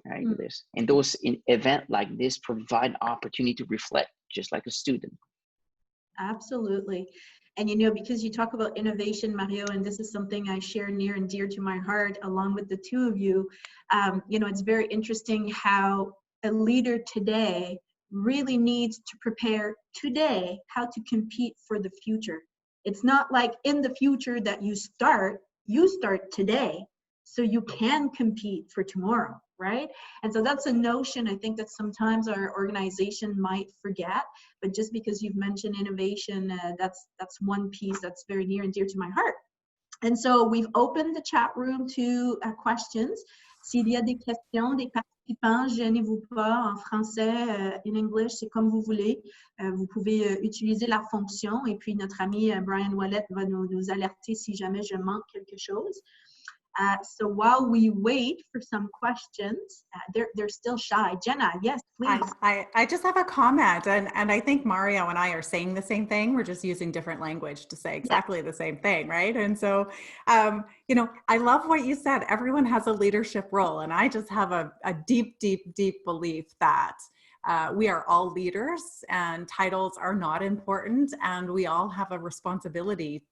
right? This, and those in event like this provide opportunity to reflect, just like a student.
Absolutely. And you know, because you talk about innovation, Mario, and this is something I share near and dear to my heart, along with the two of you, you know, it's very interesting how a leader today really needs to prepare today how to compete for the future. It's not like in the future that you start today so you can compete for tomorrow, right? And so that's a notion I think that sometimes our organization might forget, but just because you've mentioned innovation, that's one piece that's very near and dear to my heart. And so we've opened the chat room to questions. S'il y a des questions des participants, gênez-vous pas, en français, in English, c'est comme vous voulez. Vous pouvez utiliser la fonction et puis notre ami Brian Wallet va nous alerter si jamais je manque quelque chose. So while we wait for some questions, they're still shy. Jenna, yes, please.
I just have a comment, and I think Mario and I are saying the same thing. We're just using different language to say exactly the same thing, right? And so, you know, I love what you said. Everyone has a leadership role, and I just have a deep belief that we are all leaders, and titles are not important, and we all have a responsibility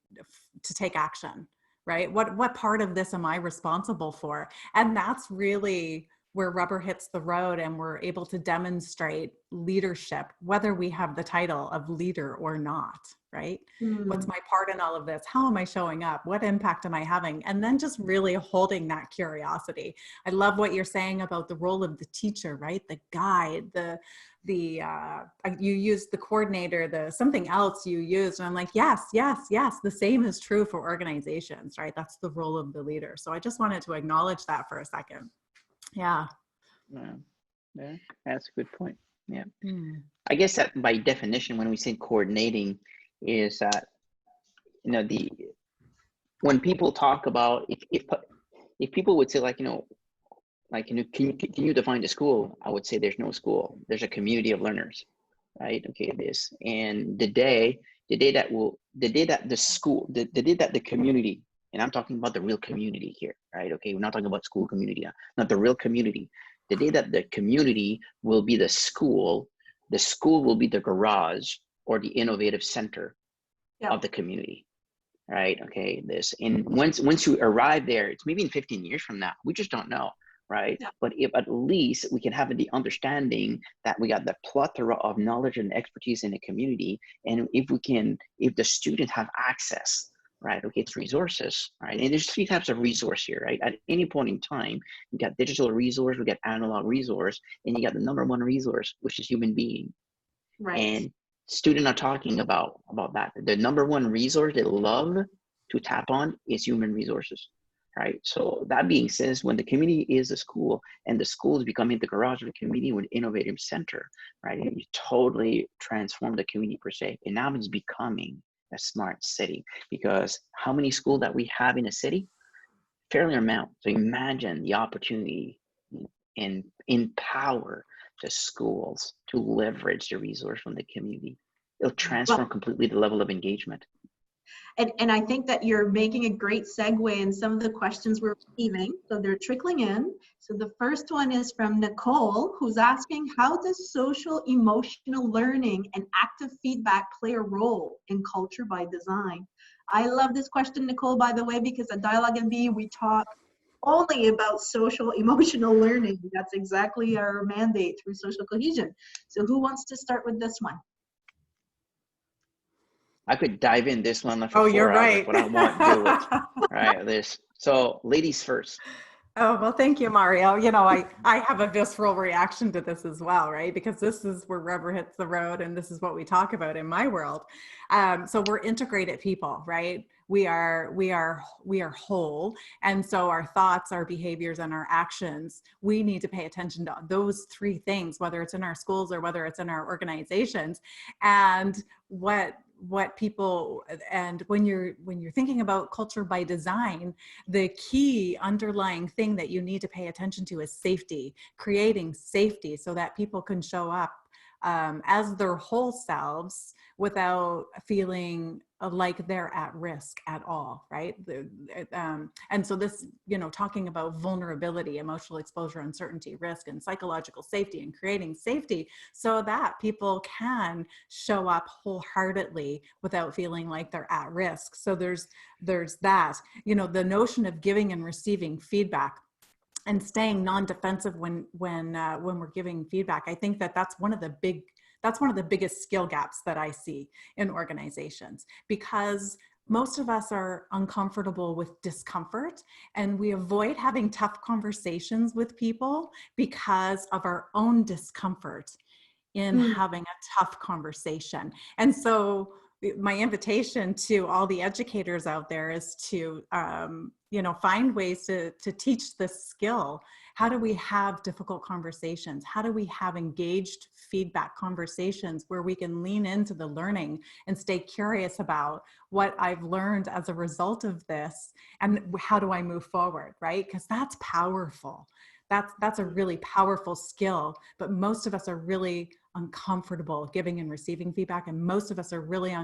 to take action. Right? What part of this am I responsible for? And that's really where rubber hits the road and we're able to demonstrate leadership, whether we have the title of leader or not, right? What's my part in all of this? How am I showing up? What impact am I having? And then just really holding that curiosity. I love what you're saying about the role of the teacher, right? The guide, you used the coordinator, something else you used, and I'm like, yes, the same is true for organizations, right? That's the role of the leader. So I just wanted to acknowledge that for a second. Yeah,
that's a good point. Yeah. I guess that by definition, when we say coordinating, is that, you know, when people talk about, if people would say, like, you know, can you define the school? I would say there's no school. There's a community of learners, right? Okay, this, and the day that the community, and I'm talking about the real community here, right? Okay, we're not talking about school community, not the real community. The day that the community will be the school will be the garage or the innovative center of the community, right? Okay, this, and once you arrive there, it's maybe in 15 years from now, we just don't know. Right. Yeah. But if at least we can have the understanding that we got the plethora of knowledge and expertise in the community, and if the students have access, right, okay, to resources, right, and there's three types of resource here, right? At any point in time, you got digital resource, we got analog resource, and you got the number one resource, which is human being. Right. And students are talking about that. The number one resource they love to tap on is human resources. Right. So that being said, when the community is a school and the school is becoming the garage of the community with innovative center, right, and you totally transform the community per se, and now it's becoming a smart city, because how many schools that we have in a city? Fairly amount. So imagine the opportunity and empower the schools to leverage the resource from the community. It'll transform completely the level of engagement.
And I think that you're making a great segue in some of the questions we're receiving. So they're trickling in. So the first one is from Nicole, who's asking, how does social emotional learning and active feedback play a role in culture by design? I love this question, Nicole, by the way, because at Dialogue MB, we talk only about social emotional learning. That's exactly our mandate through social cohesion. So who wants to start with this one?
I could dive in this one for
Oh,
4
you're
hours,
right.
but I won't do it. Right, this. So ladies first.
Oh, well, thank you, Mario. You know, I have a visceral reaction to this as well, right? Because this is where rubber hits the road, and this is what we talk about in my world. So we're integrated people, right? We are whole. And so our thoughts, our behaviors, and our actions, we need to pay attention to those three things, whether it's in our schools or whether it's in our organizations. And what people, and when you're thinking about culture by design, the key underlying thing that you need to pay attention to is safety, creating safety so that people can show up as their whole selves without feeling like they're at risk at all, right? And so this, you know, talking about vulnerability, emotional exposure, uncertainty, risk, and psychological safety, and creating safety so that people can show up wholeheartedly without feeling like they're at risk. So there's that, you know, the notion of giving and receiving feedback and staying non-defensive when we're giving feedback. I think that's one of the biggest skill gaps that I see in organizations, because most of us are uncomfortable with discomfort, and we avoid having tough conversations with people because of our own discomfort in having a tough conversation. And so my invitation to all the educators out there is to, you know, find ways to teach this skill. How do we have difficult conversations? How do we have engaged feedback conversations where we can lean into the learning and stay curious about what I've learned as a result of this, and how do I move forward, right? Because that's powerful. That's a really powerful skill, but most of us are really uncomfortable giving and receiving feedback, and most of us are really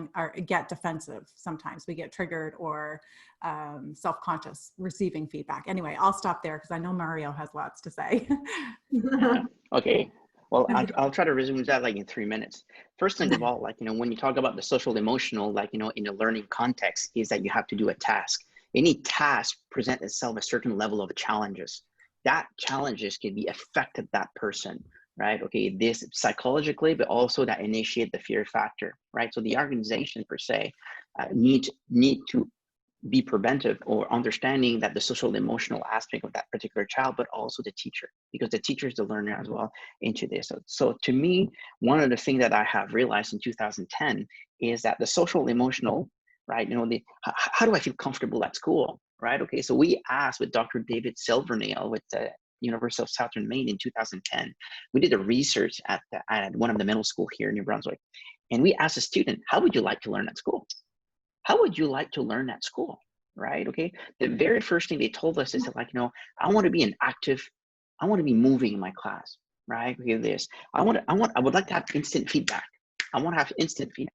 get defensive. Sometimes we get triggered or self-conscious receiving feedback. Anyway, I'll stop there because I know Mario has lots to say.
Okay. Well, I'll try to resume that like in 3 minutes. First thing of all, like, you know, when you talk about the social emotional, like, you know, in a learning context, is that you have to do a task. Any task present itself a certain level of challenges. That challenges can be affected that person, right? Okay, this psychologically, but also that initiate the fear factor, right? So the organization per se need to be preventive or understanding that the social emotional aspect of that particular child, but also the teacher, because the teacher is the learner as well into this. So to me, one of the things that I have realized in 2010 is that the social emotional, right? You know, how do I feel comfortable at school, right? Okay, so we asked with Dr. David Silvernail with the University of Southern Maine in 2010. We did a research at one of the middle school here in New Brunswick, and we asked a student, how would you like to learn at school? How would you like to learn at school, right? Okay, the very first thing they told us is that, like, you know, I want to be I want to be moving in my class, right? Okay, this, I would like to have instant feedback. I want to have instant feedback.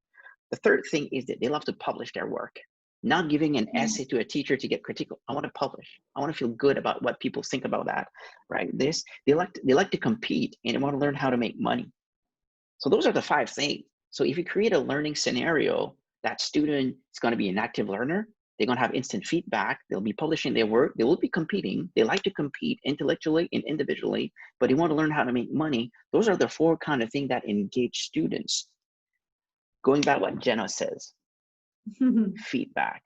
The third thing is that they love to publish their work, not giving an essay to a teacher to get critical. I want to publish. I want to feel good about what people think about that, right? This, they like to compete, and they want to learn how to make money. So those are the 5 things. So if you create a learning scenario, that student is going to be an active learner. They're going to have instant feedback. They'll be publishing their work. They will be competing. They like to compete intellectually and individually, but they want to learn how to make money. Those are the 4 kind of things that engage students. Going back to what Jenna says, feedback.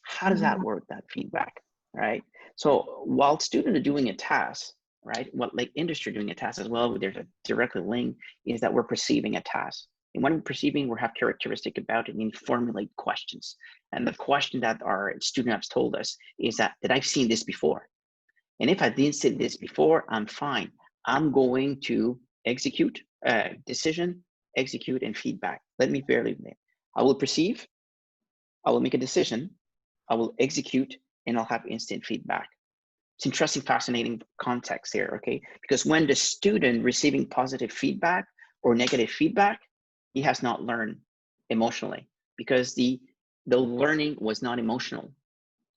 How does that work, that feedback, right? So while students are doing a task, right, what like industry doing a task as well, there's a direct link, is that we're perceiving a task. And when we're perceiving, we have characteristic about it and formulate questions. And the question that our student has told us is that I've seen this before. And if I didn't see this before, I'm fine. I'm going to execute decision, execute, and feedback. Let me barely name. I will perceive, I will make a decision, I will execute, and I'll have instant feedback. It's interesting, fascinating context here, okay? Because when the student receiving positive feedback or negative feedback, he has not learned emotionally, because the learning was not emotional.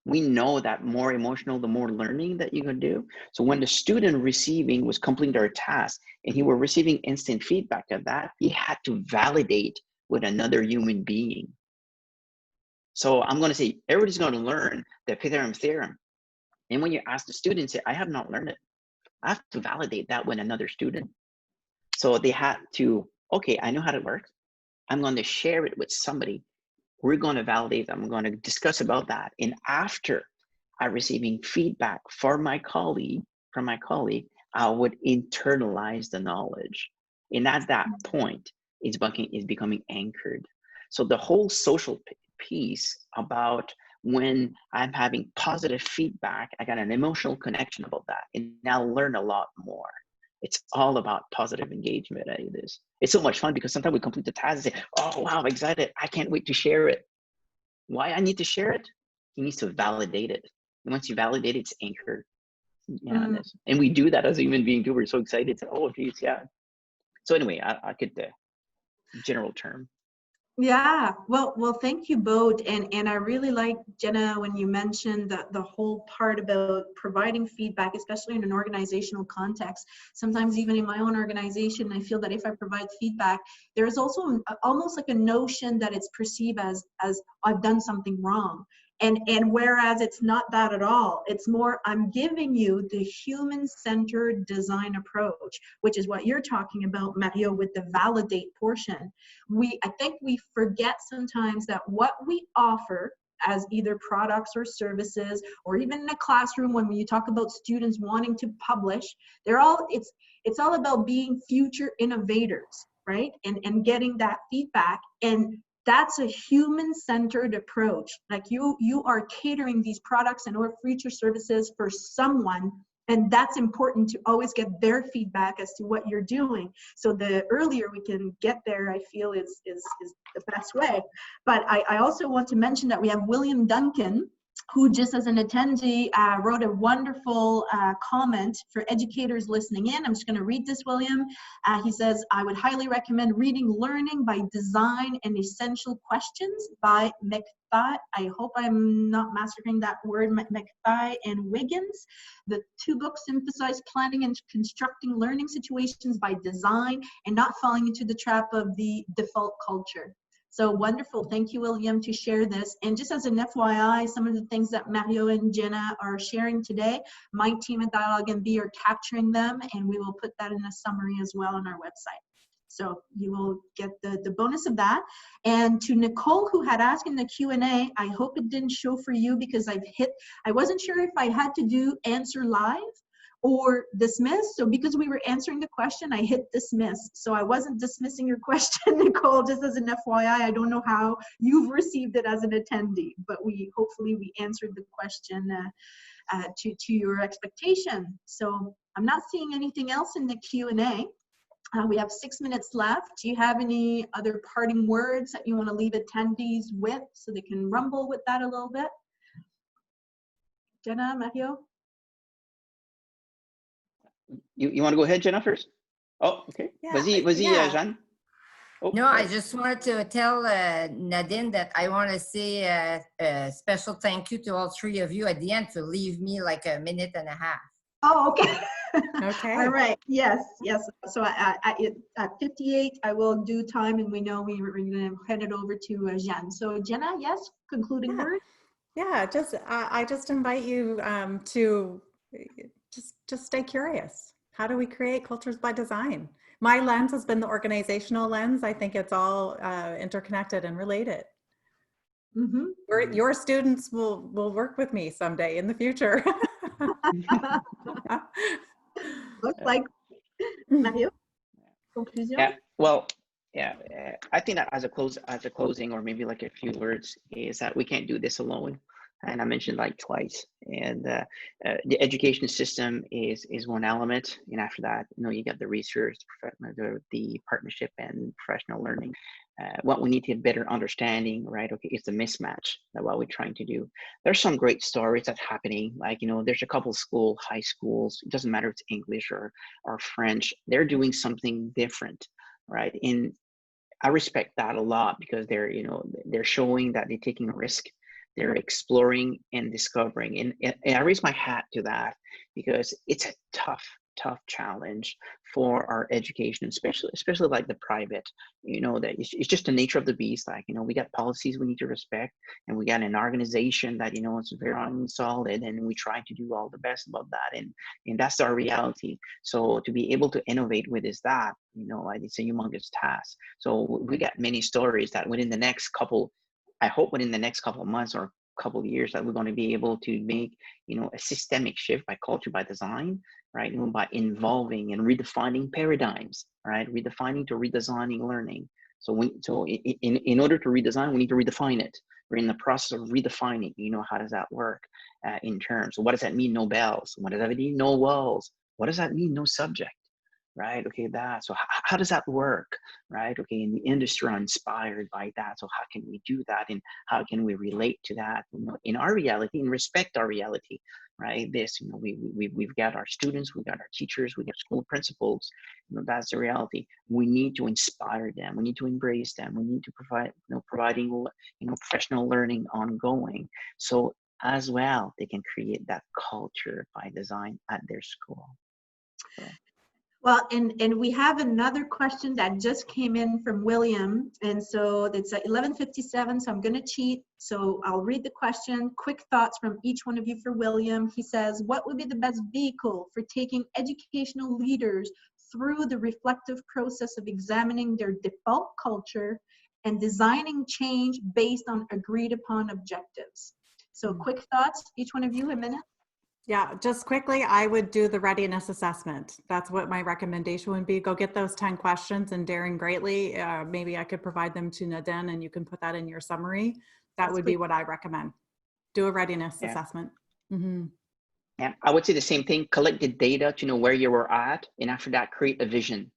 We know that more emotional, the more learning that you can do. So when the student receiving was completing their task and he were receiving instant feedback of that, he had to validate with another human being. So I'm going to say, everybody's going to learn the Pythagorean theorem. And when you ask the student, say, I have not learned it, I have to validate that with another student. So they had to, okay, I know how it works. I'm going to share it with somebody we're going to validate them. We're going to discuss about that. And after I'm receiving feedback from my colleague, I would internalize the knowledge. And at that point, it's becoming anchored. So the whole social piece about when I'm having positive feedback, I got an emotional connection about that, and I'll learn a lot more. It's all about positive engagement. It's so much fun because sometimes we complete the task and say, oh, wow, I'm excited. I can't wait to share it. Why I need to share it? He needs to validate it. And once you validate it, it's anchored. Yeah, and we do that as a human being too. We're so excited. Oh, geez, yeah. So anyway, I could general term.
Yeah, well, thank you both. And I really like, Janna, when you mentioned the whole part about providing feedback, especially in an organizational context. Sometimes even in my own organization, I feel that if I provide feedback, there's also almost like a notion that it's perceived as I've done something wrong. And whereas it's not that at all, it's more, I'm giving you the human-centered design approach, which is what you're talking about, Mario, with the validate portion. I think we forget sometimes that what we offer as either products or services, or even in a classroom when you talk about students wanting to publish, it's all about being future innovators, right? And getting that feedback. And that's a human-centered approach. Like you are catering these products and or future services for someone, and that's important to always get their feedback as to what you're doing. So the earlier we can get there, I feel is the best way. But I also want to mention that we have William Duncan, who just as an attendee wrote a wonderful comment for educators listening in. I'm just going to read this, William. He says, I would highly recommend reading Learning by Design and Essential Questions by McThigh. I hope I'm not massacring that word, McThigh and Wiggins. The two books emphasize planning and constructing learning situations by design and not falling into the trap of the default culture. So wonderful. Thank you, William, to share this. And just as an FYI, some of the things that Mario and Janna are sharing today, my team at Dialogue MB are capturing them, and we will put that in a summary as well on our website. So you will get the bonus of that. And to Nicole, who had asked in the Q&A, I hope it didn't show for you because I wasn't sure if I had to do answer live or dismiss. So because we were answering the question, I hit dismiss. So I wasn't dismissing your question, Nicole, just as an FYI. I don't know how you've received it as an attendee, but hopefully we answered the question to your expectation. So I'm not seeing anything else in the Q&A. We have 6 minutes left. Do you have any other parting words that you want to leave attendees with so they can rumble with that a little bit? Janna, Mario?
You want to go ahead, Janna, first? Oh, okay.
Yeah,
Vas-y,
yeah.
Jeanne. Oh,
No, I just wanted to tell Nadine that I want to say a special thank you to all three of you at the end to leave me like a minute and a half.
Oh, okay.
Okay.
All right. Yes. So at 58, I will do time, and we know we're going to head it over to Jeanne. So Janna, yes, concluding word.
Yeah, I just invite you to just stay curious. How do we create cultures by design? My lens has been the organizational lens. I think it's all interconnected and related.
Mm-hmm.
Your students will work with me someday in the future.
Looks like Mario. Conclusion.
Yeah. Well, yeah. I think that as a closing, or maybe like a few words, is that we can't do this alone. And I mentioned like twice. And the education system is one element, and after that, you got the research, the partnership, and professional learning. What we need to better understanding, right? Okay, it's a mismatch that what we're trying to do. There's some great stories that's happening. Like, there's a couple high schools. It doesn't matter if it's English or French. They're doing something different, right? And I respect that a lot because they're showing that they're taking a risk. They're exploring and discovering, and I raise my hat to that because it's a tough challenge for our education, especially like the private. That it's just the nature of the beast. Like, we got policies we need to respect, and we got an organization that it's very solid, and we try to do all the best about that, and that's our reality. So to be able to innovate with it's a humongous task. So we got many stories that within the next couple I hope within the next couple of months or couple of years that we're going to be able to make, a systemic shift by culture by design, right? By involving and redefining paradigms, right? Redefining to redesigning learning. So in order to redesign, we need to redefine it. We're in the process of redefining, how does that work in terms? So what does that mean, no bells? What does that mean, no walls? What does that mean, no subject? Right? Okay, so how does that work? Right? Okay, in the industry are inspired by that. So how can we do that? And how can we relate to that? In our reality and respect our reality, right? We've got our students, we've got our teachers, we've got school principals. That's the reality. We need to inspire them. We need to embrace them. We need to provide, providing, professional learning ongoing. So as well, they can create that culture by design at their school. So.
Well, and we have another question that just came in from William. And so it's at 11:57, so I'm going to cheat. So I'll read the question. Quick thoughts from each one of you for William. He says, what would be the best vehicle for taking educational leaders through the reflective process of examining their default culture and designing change based on agreed upon objectives? So quick thoughts, each one of you, a minute.
Yeah, just quickly, I would do the readiness assessment. That's what my recommendation would be. Go get those 10 questions and daring greatly. Maybe I could provide them to Nadine and you can put that in your summary. That would be what I recommend. Do a readiness assessment. Mm-hmm.
Yeah, I would say the same thing. Collect the data to know where you were at. And after that, create a vision.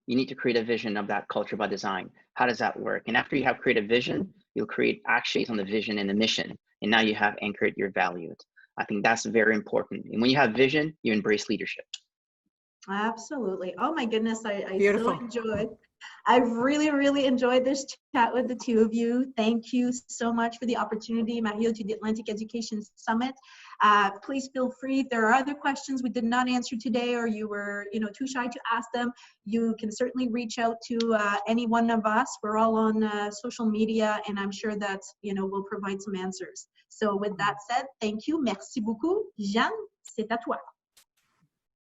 You need to create a vision of that culture by design. How does that work? And after you have created a vision, you'll create actions on the vision and the mission. And now you have anchored your values. I think that's very important. And when you have vision, you embrace leadership.
Absolutely. Oh my goodness, I
Beautiful.
so enjoyed. I really, really enjoyed this chat with the two of you. Thank you so much for the opportunity, Mario, to the Atlantic Education Summit. Please feel free, if there are other questions we did not answer today or you were too shy to ask them, you can certainly reach out to any one of us. We're all on social media, and I'm sure that we'll provide some answers. So with that said, thank you. Merci beaucoup. Jeanne, c'est à toi.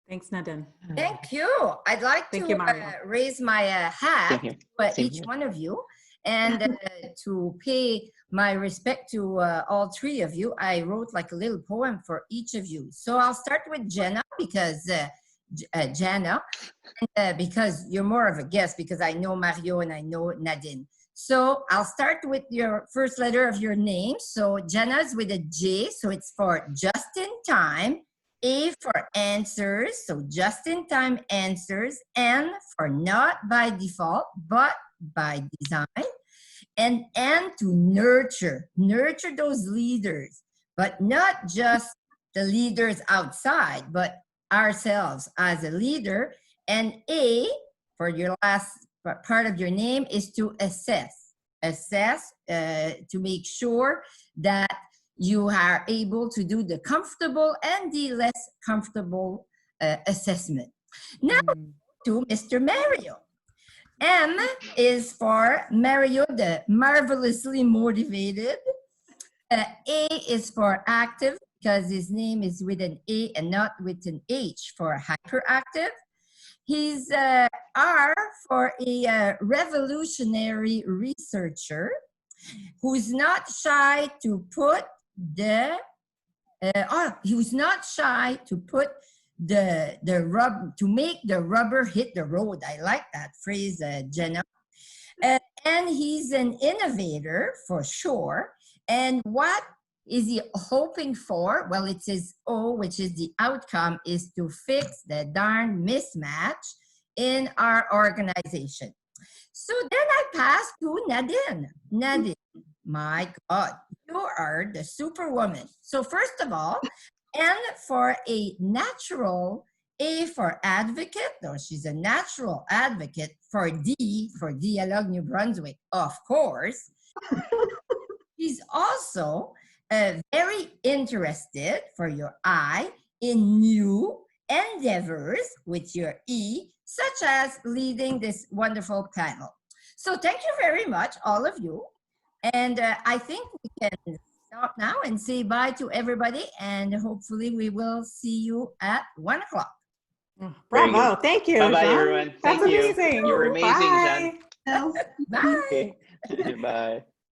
Thanks, Nadine.
Thank you. I'd like
Thank
to
you, Mario.
raise my hat to
Same
each
here.
one of you and to pay my respect to all three of you. I wrote like a little poem for each of you. So I'll start with Janna because because you're more of a guest because I know Mario and I know Nadine. So I'll start with your first letter of your name. So Janna's with a J, so it's for just in time. A for answers, so just in time answers. N for not by default, but by design. And N to nurture those leaders, but not just the leaders outside, but ourselves as a leader. And A for your last part of your name is to assess to make sure that you are able to do the comfortable and the less comfortable assessment. Now to Mr. Mario. M is for Mario, the marvelously motivated. A is for active because his name is with an A and not with an H for hyperactive. He's R for a revolutionary researcher who's not shy to put he was not shy to put to make the rubber hit the road. I like that phrase, Jenna. And he's an innovator for sure. And what is he hoping for? Well, it's his O, which is the outcome, is to fix the darn mismatch in our organization. So then I pass to Nadine. Nadine, my God, you are the superwoman. So first of all, N for a natural, A for advocate, though she's a natural advocate, for D for Dialogue New Brunswick, of course. She's also very interested, for your I, in new endeavors with your E, such as leading this wonderful panel. So thank you very much, all of you. And I think we can stop now and say bye to everybody. And hopefully we will see you at 1 o'clock.
Bravo. Thank you.
Bye-bye,
Jeanne.
everyone.
That's
Thank you.
amazing.
You were amazing,
Bye.
Jeanne.
Bye.
Okay. Bye.